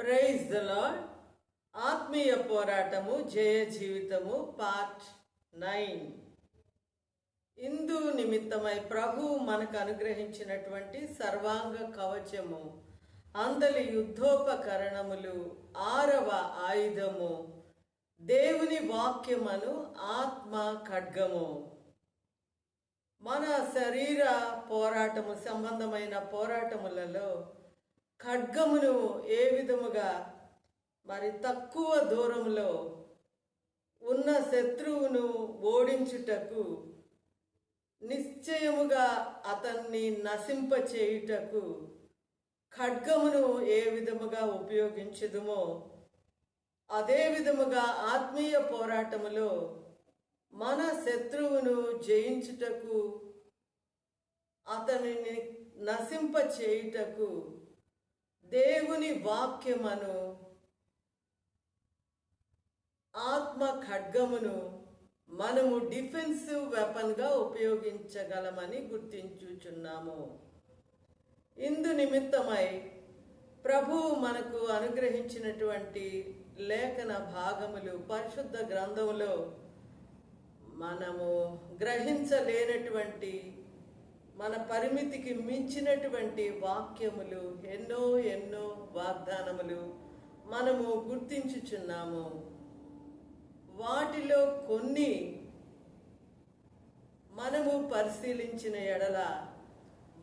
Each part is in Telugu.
Praise the lord. ఆత్మీయ పోరాటము జయ జీవితము పార్ట్ 9. ఇందు నిమిత్తమై ప్రభు మనకు అనుగ్రహించినటువంటి సర్వాంగ కవచము, అందలి యుద్ధోపకరణములు, 6వ ఆయుధము, దేవుని వాక్యమను ఆత్మ ఖడ్గము. మన శరీర పోరాటము సంబంధమైన పోరాటములలో ఖడ్గమును ఏ విధముగా మరి తక్కువ దూరంలో ఉన్న శత్రువును ఓడించుటకు, నిశ్చయముగా అతన్ని నశింపచేయుటకు ఖడ్గమును ఏ విధముగా ఉపయోగించదుమో, అదే విధముగా ఆత్మీయ పోరాటములో మన శత్రువును జయించుటకు, అతనిని నశింపచేయుటకు దేవుని వాక్యమను ఆత్మ ఖడ్గమును మనము డిఫెన్సివ్ వెపన్గా ఉపయోగించగలమని గుర్తించుచున్నాము. ఇందు నిమిత్తమై ప్రభువు మనకు అనుగ్రహించినటువంటి లేఖన భాగములు, పరిశుద్ధ గ్రంథములో మనము గ్రహించలేనటువంటి, మన పరిమితికి మించినటువంటి వాక్యములు, ఎన్నో వాగ్దానములు మనము గుర్తించుచున్నాము. వాటిలో కొన్ని మనము పరిశీలించిన ఎడల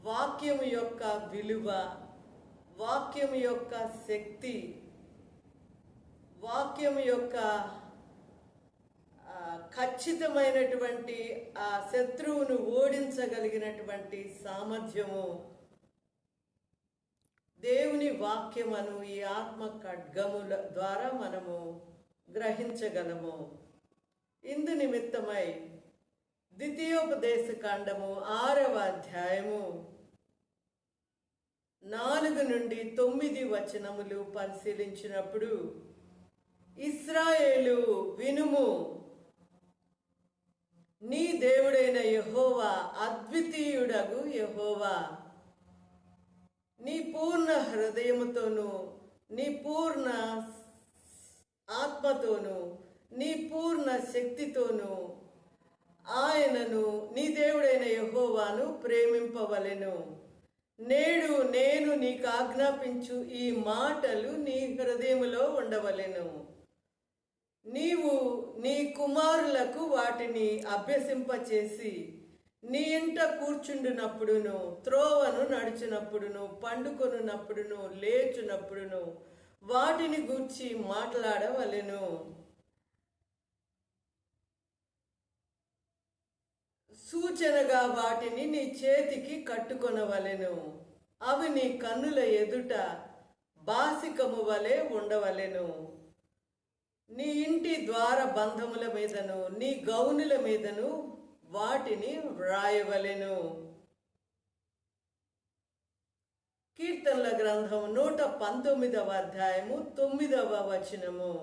వాక్యము యొక్క విలువ, వాక్యము యొక్క శక్తి, వాక్యము యొక్క ఖచ్చితమైనటువంటి ఆ శత్రువును ఓడించగలిగినటువంటి సామర్థ్యము దేవుని వాక్యమును ఈ ఆత్మ ఖడ్గముల ద్వారా మనము గ్రహించగలము. ఇందు నిమిత్తమై ద్వితీయోపదేశ కాండము 6వ అధ్యాయము 4 నుండి 9 వచనములు పరిశీలించినప్పుడు, ఇశ్రాయేలు వినుము, నీ దేవుడైన యెహోవా అద్వితీయుడగు యెహోవా, నీ పూర్ణ హృదయముతోను, నీ పూర్ణ ఆత్మతోను, నీ పూర్ణ శక్తితోను ఆయనను, నీ దేవుడైన యెహోవాను ప్రేమింపవలెను. నేడు నేను నీకు ఆజ్ఞాపించు ఈ మాటలు నీ హృదయములో ఉండవలెను. నీవు నీ కుమారులకు వాటిని అభ్యసింపచేసి, నీ ఇంట కూర్చుండునప్పుడును, త్రోవను నడిచినప్పుడును, పండుకొనున్నప్పుడును, లేచునప్పుడును వాటిని గూర్చి మాట్లాడవలెను. సూచనగా వాటిని నీ చేతికి కట్టుకొనవలెను. అవి నీ కన్నుల ఎదుట బాసికము వలె ఉండవలెను. నీ ఇంటి ద్వార బంధముల మీదను, నీ గౌనుల మీదను వాటిని వ్రాయవలెను. కీర్తనల గ్రంథం 119వ అధ్యాయము 9వ వచనము,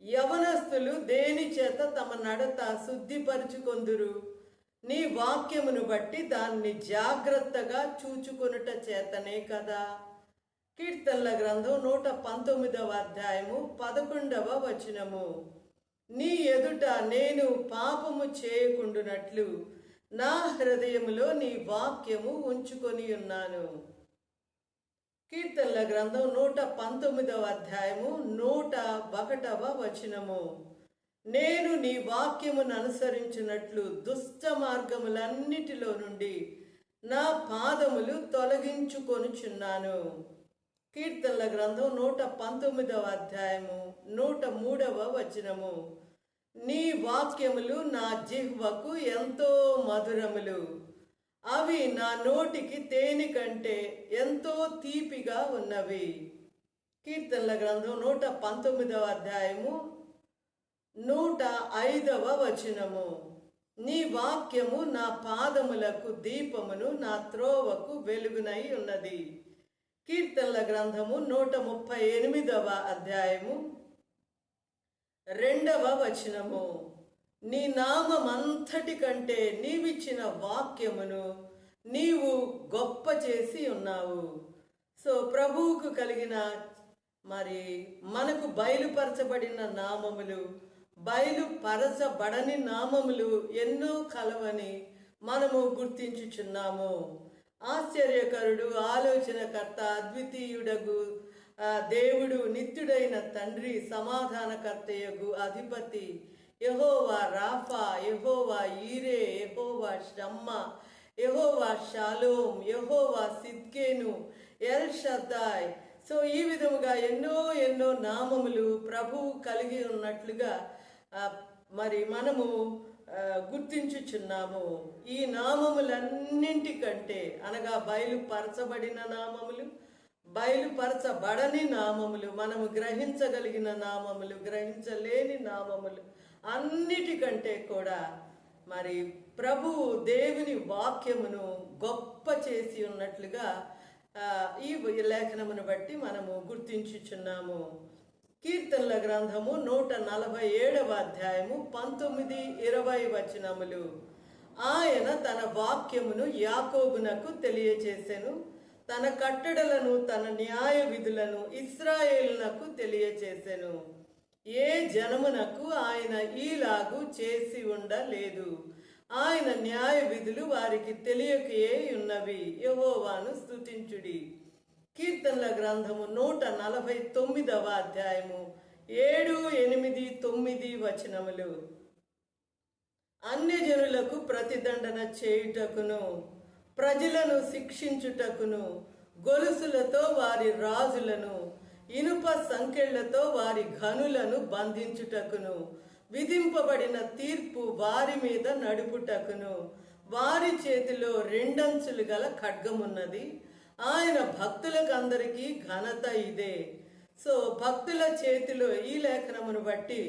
యవనస్తులు దేని చేత తమ నడత శుద్ధిపరుచుకొందురు? నీ వాక్యమును బట్టి దాన్ని జాగ్రత్తగా చూచుకొనుట చేతనే కదా. కీర్తనల గ్రంథం 119వ అధ్యాయము 11వ వచనము, నీ ఎదుట నేను పాపము చేయకుండునట్లు నా హృదయములో నీ వాక్యము ఉంచుకొని ఉన్నాను. కీర్తనల గ్రంథం 119వ అధ్యాయము 101వ వచనము, నేను నీ వాక్యమును అనుసరించినట్లు దుష్ట మార్గములన్నిటిలో నుండి నా పాదములు తొలగించుకొనుచున్నాను. కీర్తనల గ్రంథం 119వ అధ్యాయము 103వ వచనము, నీ వాక్యములు నా జిహ్వకు ఎంతో మధురములు, అవి నా నోటికి తేనె కంటే ఎంతో తీపిగా ఉన్నవి. కీర్తనల గ్రంథం 119వ అధ్యాయము 105వ వచనము, నీ వాక్యము నా పాదములకు దీపమును, నా త్రోవకు వెలుగునై ఉన్నది. కీర్తనల గ్రంథము 138వ అధ్యాయము 2వ వచనము, నీ నామమంతటి కంటే నీవిచ్చిన వాక్యమును నీవు గొప్ప చేసి ఉన్నావు. సో ప్రభువుకు కలిగిన మరి మనకు బయలుపరచబడిన నామములు, బయలుపరచబడని నామములు ఎన్నో కలవని మనము గుర్తించుచున్నాము. ఆశ్చర్యకరుడు, ఆలోచనకర్త, అద్వితీయుడగు దేవుడు, నిత్యుడైన తండ్రి, సమాధానకర్తయగు అధిపతి, యెహోవా రాఫా, యెహోవా ఈరే, యెహోవా షమ్మా, యెహోవా షాలోమ్, యెహోవా సిద్కేను, ఎల్ షద్దాయ్. సో ఈ విధముగా ఎన్నో ఎన్నో నామములు ప్రభువు కలిగి ఉన్నట్లుగా మరి మనము గుర్తించుచున్నాము. ఈ నామములన్నింటికంటే అనగా బయలుపరచబడిన నామములు, బయలుపరచబడని నామములు, మనము గ్రహించగలిగిన నామములు, గ్రహించలేని నామములు అన్నిటికంటే కూడా మరి ప్రభువు దేవుని వాక్యమును గొప్ప చేసి ఉన్నట్లుగా ఈ లేఖనమును బట్టి మనము గుర్తించుచున్నాము. కీర్తనల గ్రంథము 147వ అధ్యాయము 19-20 వచనములు. ఆయన తన వాక్యమును యాకోబునకు తెలియచేసెను, తన కట్టడలను, తన న్యాయ విధులను ఇశ్రాయేలునకు తెలియచేసెను. ఏ జనమునకు ఆయన ఈలాగు చేసి ఉండలేదు. ఆయన న్యాయ విధులు వారికి తెలియకే ఉన్నవి. యెహోవాను స్తుతించుడి. కీర్తనల గ్రంథము 149వ అధ్యాయము 7, 8, 9 వచనములు. అన్యజనులకు ప్రతిదండన చేయుటకును, ప్రజలను శిక్షించుటకును, గొలుసులతో వారి రాజులను, ఇనుప సంకెళ్లతో వారి ఘనులను బంధించుటకును, విధింపబడిన తీర్పు వారి మీద నడుపుటకును, వారి చేతిలో రెండంచులు గల ఖడ్గమున్నది. ఆయన భక్తులకు అందరికీ ఘనత ఇదే. సో భక్తుల చేతిలో ఈ లేఖనమును బట్టి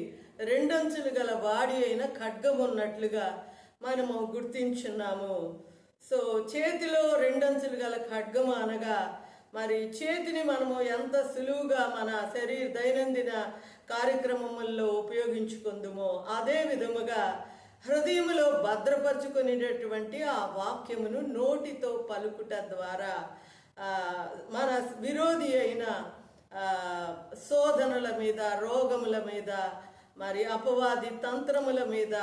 రెండంచులు గల వాడి అయిన ఖడ్గం ఉన్నట్లుగా మనము గుర్తించున్నాము. సో చేతిలో రెండంచులు గల ఖడ్గము అనగా మరి చేతిని మనము ఎంత సులువుగా మన దైనందిన కార్యక్రమముల్లో ఉపయోగించుకుందుమో అదే విధముగా హృదయములో భద్రపరుచుకునేటటువంటి ఆ వాక్యమును నోటితో పలుకుట ద్వారా మన విరోధి అయిన శోధనల మీద, రోగముల మీద, మరి అపవాది తంత్రముల మీద,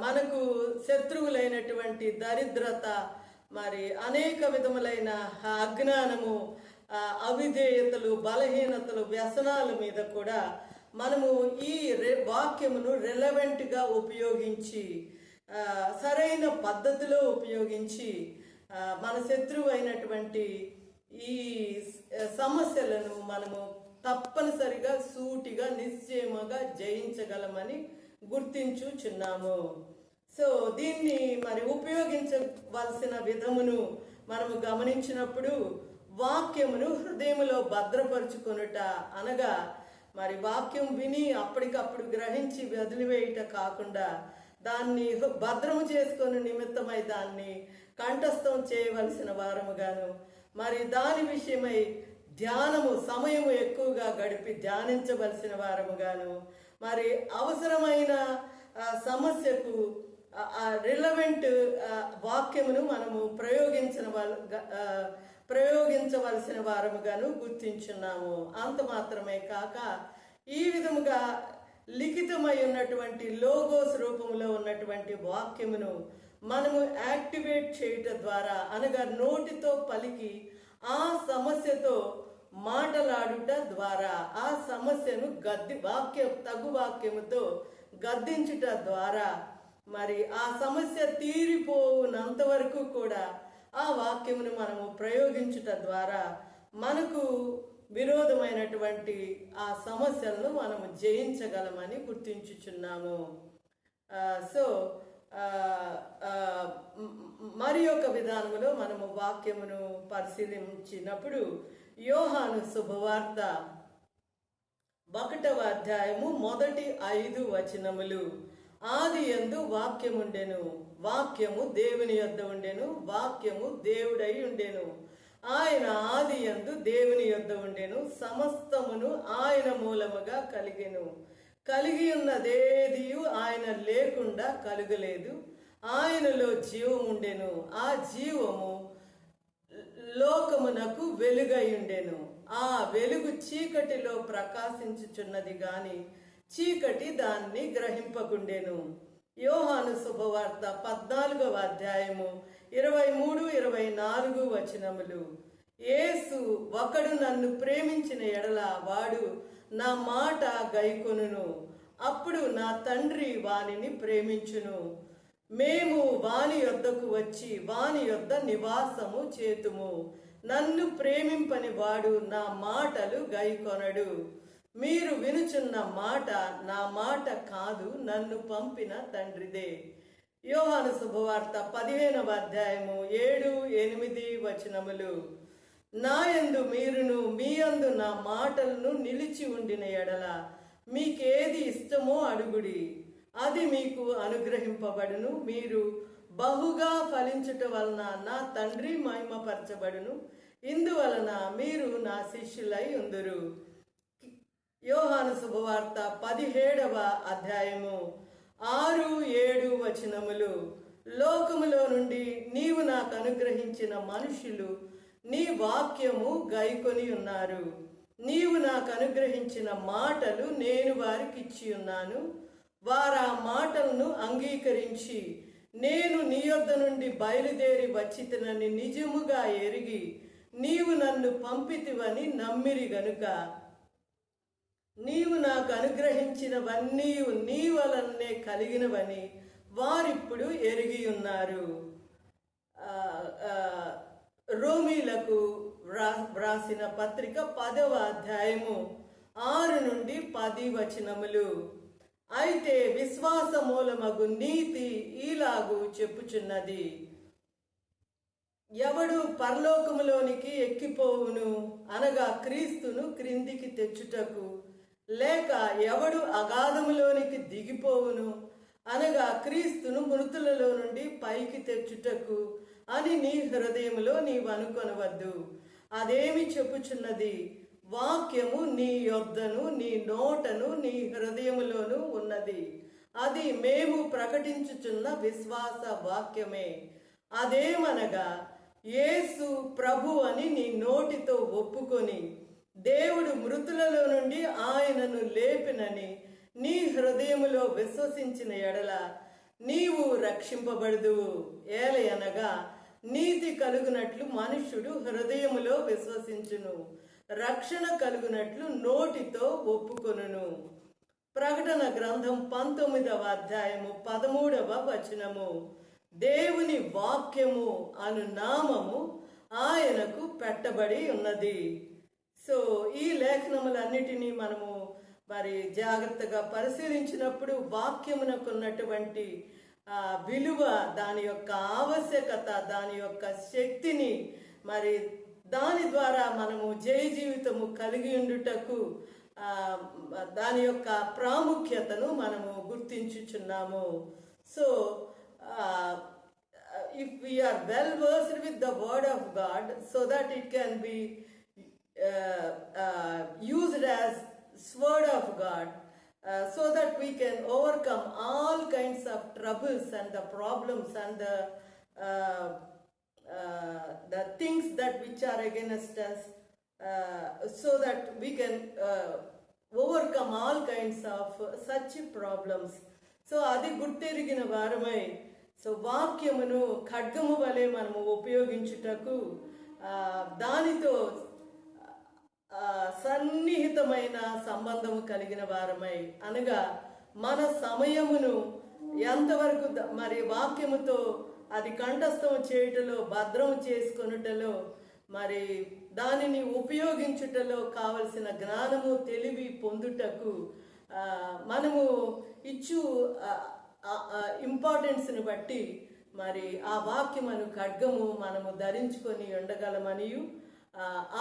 మనకు శత్రువులైనటువంటి దరిద్రత, మరి అనేక విధములైన అజ్ఞానము, అవిధేయతలు, బలహీనతలు, వ్యసనాల మీద కూడా మనము ఈ వాక్యమును రెలవెంట్గా ఉపయోగించి, సరైన పద్ధతిలో ఉపయోగించి మన శత్రువు అయినటువంటి ఈ సమస్యలను మనము తప్పనిసరిగా సూటిగా నిశ్చయముగా జయించగలమని గుర్తించుచున్నాము. సో దీన్ని మరి ఉపయోగించవలసిన విధమును మనము గమనించినప్పుడు వాక్యమును హృదయములో భద్రపరుచుకొనుట అనగా మరి వాక్యం విని అప్పటికప్పుడు గ్రహించి వదిలివేయుట కాకుండా దాన్ని భద్రము చేసుకొని నిమిత్తమై దాన్ని కంఠస్థం చేయవలసిన వారముగాను, మరి దాని విషయమై ధ్యానము సమయము ఎక్కువగా గడిపి ధ్యానించవలసిన వారముగాను, మరి అవసరమైన సమస్యకు రిలవెంట్ వాక్యమును మనము ప్రయోగించవలసిన వారముగాను గుర్తించున్నాము. అంత మాత్రమే కాక ఈ విధముగా లిఖితమై ఉన్నటువంటి లోగోస్ రూపంలో ఉన్నటువంటి వాక్యమును మనము యాక్టివేట్ చేయుట ద్వారా అనగా నోటితో పలికి ఆ సమస్యతో మాటలాడుట ద్వారా ఆ సమస్యను తగు వాక్యముతో గద్దించుట ద్వారా మరి ఆ సమస్య తీరిపోనంత వరకు కూడా ఆ వాక్యమును మనము ప్రయోగించుట ద్వారా మనకు విరోధమైనటువంటి ఆ సమస్యలను మనము జయించగలమని గుర్తించుచున్నాము. సో మరి ఒక విధానములో మనము వాక్యమును పరిశీలించినప్పుడు యోహాను శుభవార్త 1వ అధ్యాయము 1-5 వచనములు. ఆదియందు వాక్యముండెను, వాక్యము దేవుని యొద్ద ఉండెను, వాక్యము దేవుడై ఉండెను. ఆయన ఆదియందు దేవుని యొద్ద ఉండెను, సమస్తమును ఆయన మూలముగా కలిగెను. కలిగి ఉన్నదేదియు ఆయన లేకుండా కలుగలేదు. ఆయనలో జీవము ఉండెను, ఆ జీవము లోకమునకు వెలుగై ఉండెను. ఆ వెలుగు చీకటిలో ప్రకాశించుచున్నది గాని చీకటి దాన్ని గ్రహింపకుండెను. యోహాను శుభవార్త 14వ అధ్యాయము 23-24 వచనములు. యేసు, ఒకడు నన్ను ప్రేమించిన ఎడల వాడు నా మాట గైకొనును, అప్పుడు నా తండ్రి వానిని ప్రేమించును. మేము వాని యొద్దకు వచ్చి వాని యొద్ద నివాసము చేతుము. నన్ను ప్రేమింపని వాడు నా మాటలు గైకొనడు. మీరు వినుచున్న మాట నా మాట కాదు, నన్ను పంపిన తండ్రిదే. యోహాను శుభవార్త 15వ అధ్యాయము 7-8 వచనములు. నా యందు మీరును మీ యందు నా మాటలను నిలిచి ఉండిన ఎడల మీకేది ఇష్టమో అడుగుడి, అది మీకు అనుగ్రహింపబడును. మీరు బహుగా ఫలించుట వలన నా తండ్రి మహిమపరచబడును. ఇందువలన మీరు నా శిష్యులై ఉందురు. యోహాను శుభవార్త 17వ అధ్యాయము 6-7 వచనములు. లోకములో నుండి నీవు నాకు అనుగ్రహించిన మనుషులు నీ వాక్యము గైకొని ఉన్నారు. నీవు నాకు అనుగ్రహించిన మాటలు నేను వారికి ఇచ్చి ఉన్నాను. వారా మాటలను అంగీకరించి నేను నీ యొద్ద నుండి బయలుదేరి వచ్చితనని నిజముగా ఎరిగి నీవు నన్ను పంపితివని నమ్మిరి గనుక నీవు నాకు అనుగ్రహించినవన్నీ నీ వలనే కలిగినవని వారిప్పుడు ఎరిగి ఉన్నారు. రోమీలకు వ్రాసిన పత్రిక 10వ అధ్యాయము 6-10 వచనములు. అయితే విశ్వాస మూలమగు నీతి ఈలాగు చెప్పుచున్నది, ఎవడు పరలోకములోనికి ఎక్కిపోవును అనగా క్రీస్తును క్రిందికి తెచ్చుటకు, లేక ఎవడు అగాధములోనికి దిగిపోవును అనగా క్రీస్తును మృతులలో నుండి పైకి తెచ్చుటకు అని నీ హృదయములో నీవు అనుకొనవద్దు. అదేమి చెప్పుచున్నది? వాక్యము నీ యొద్దను నీ నోటను నీ హృదయములోను ఉన్నది. అది మేము ప్రకటించుచున్న విశ్వాస వాక్యమే. అదేమనగా, యేసు ప్రభు అని నీ నోటితో ఒప్పుకొని దేవుడు మృతులలో నుండి ఆయనను లేపినని నీ హృదయములో విశ్వసించిన ఎడల నీవు రక్షింపబడుదువు. ఏలయనగా నీతి కలుగునట్లు మనుష్యుడు హృదయములో విశ్వసించును, రక్షణ కలుగునట్లు నోటితో ఒప్పుకొనును. ప్రకటన గ్రంథం 19వ అధ్యాయము 13వ వచనము. దేవుని వాక్యము అను నామము ఆయనకు పెట్టబడి ఉన్నది. సో ఈ లేఖనములన్నిటినీ మనము మరి జాగ్రత్తగా పరిశీలించినప్పుడు వాక్యమునకు ఉన్నటువంటి విలువ, దాని యొక్క ఆవశ్యకత, దాని యొక్క శక్తిని, మరి దాని ద్వారా మనము జయ జీవితము కలిగి ఉండుటకు దాని యొక్క ప్రాముఖ్యతను మనము గుర్తించుచున్నాము. So if we are well versed with the word of God, so that it can be used as sword of God, so that we can overcome all kinds of troubles and the problems and the things that which are against us, so that we can overcome all kinds of such problems. So అది గుర్తెరిగిన వారమై, సో వాక్యమును ఖడ్గము వలె మనము ఉపయోగించుటకు దానితో సన్నిహితమైన సంబంధము కలిగిన వారమై, అనగా మన సమయమును ఎంతవరకు మరి వాక్యముతో అది కంఠస్థం చేయుటలో, భద్రం చేసుకొనుటలో, మరి దానిని ఉపయోగించుటలో కావలసిన జ్ఞానము తెలివి పొందుటకు మనము ఇచ్చు ఇంపార్టెన్స్ని బట్టి మరి ఆ వాక్యమును ఖడ్గము మనము ధరించుకొని ఉండగలమనియు,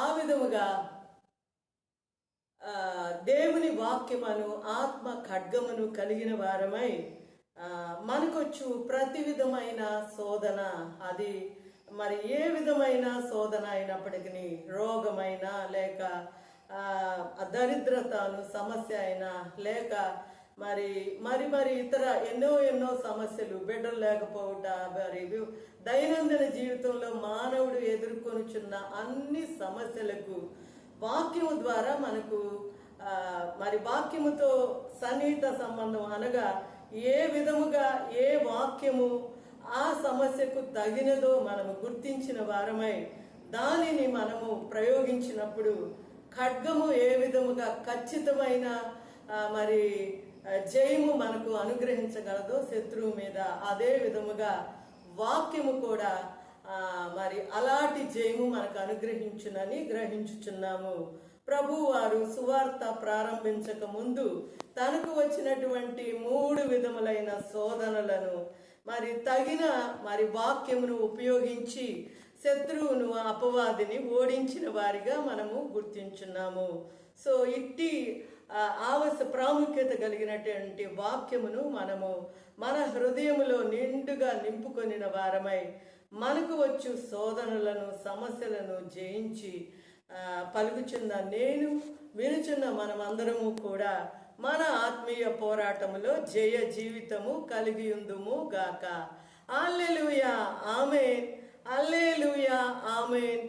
ఆ విధముగా దేవుని వాక్యమును ఆత్మ ఖడ్గమును కలిగిన వారమై మనకొచ్చు ప్రతి విధమైన శోధన, అది మరి ఏ విధమైన శోధన అయినప్పటికీ, రోగమైనా లేక దరిద్రతను సమస్య అయినా, లేక మరి మరి మరి ఇతర ఎన్నో సమస్యలు, బిడ్డలు లేకపోవట, మరి దైనందిన జీవితంలో మానవుడు ఎదుర్కొనుచున్న అన్ని సమస్యలకు వాక్యము ద్వారా మనకు మరి వాక్యముతో సన్నిహిత సంబంధం అనగా ఏ విధముగా ఏ వాక్యము ఆ సమస్యకు తగినదో మనము గుర్తించిన వారమై దానిని మనము ప్రయోగించినప్పుడు ఖడ్గము ఏ విధముగా ఖచ్చితమైన మరి జయము మనకు అనుగ్రహించగలదో శత్రువు మీద, అదే విధముగా వాక్యము కూడా మరి అలాంటి జయము మనకు అనుగ్రహించునని గ్రహించుచున్నాము. ప్రభు వారు సువార్త ప్రారంభించక ముందు తనకు వచ్చినటువంటి 3 విధములైన శోధనలను మరి తగిన మరి వాక్యమును ఉపయోగించి శత్రువును అపవాదిని ఓడించిన వారిగా మనము గుర్తించున్నాము. సో ఇట్టి ప్రాముఖ్యత కలిగినటువంటి వాక్యమును మనము మన హృదయములో నిండుగా నింపుకొనిన వారమై మనకు వచ్చు శోధనలను సమస్యలను జయించి పలుకుచున్న నేను వినుచున్న మనమందరము కూడా మన ఆత్మీయ పోరాటములో జయ జీవితము కలిగి ఉందుము గాక. హల్లెలూయా, ఆమేన్. హల్లెలూయా, ఆమేన్.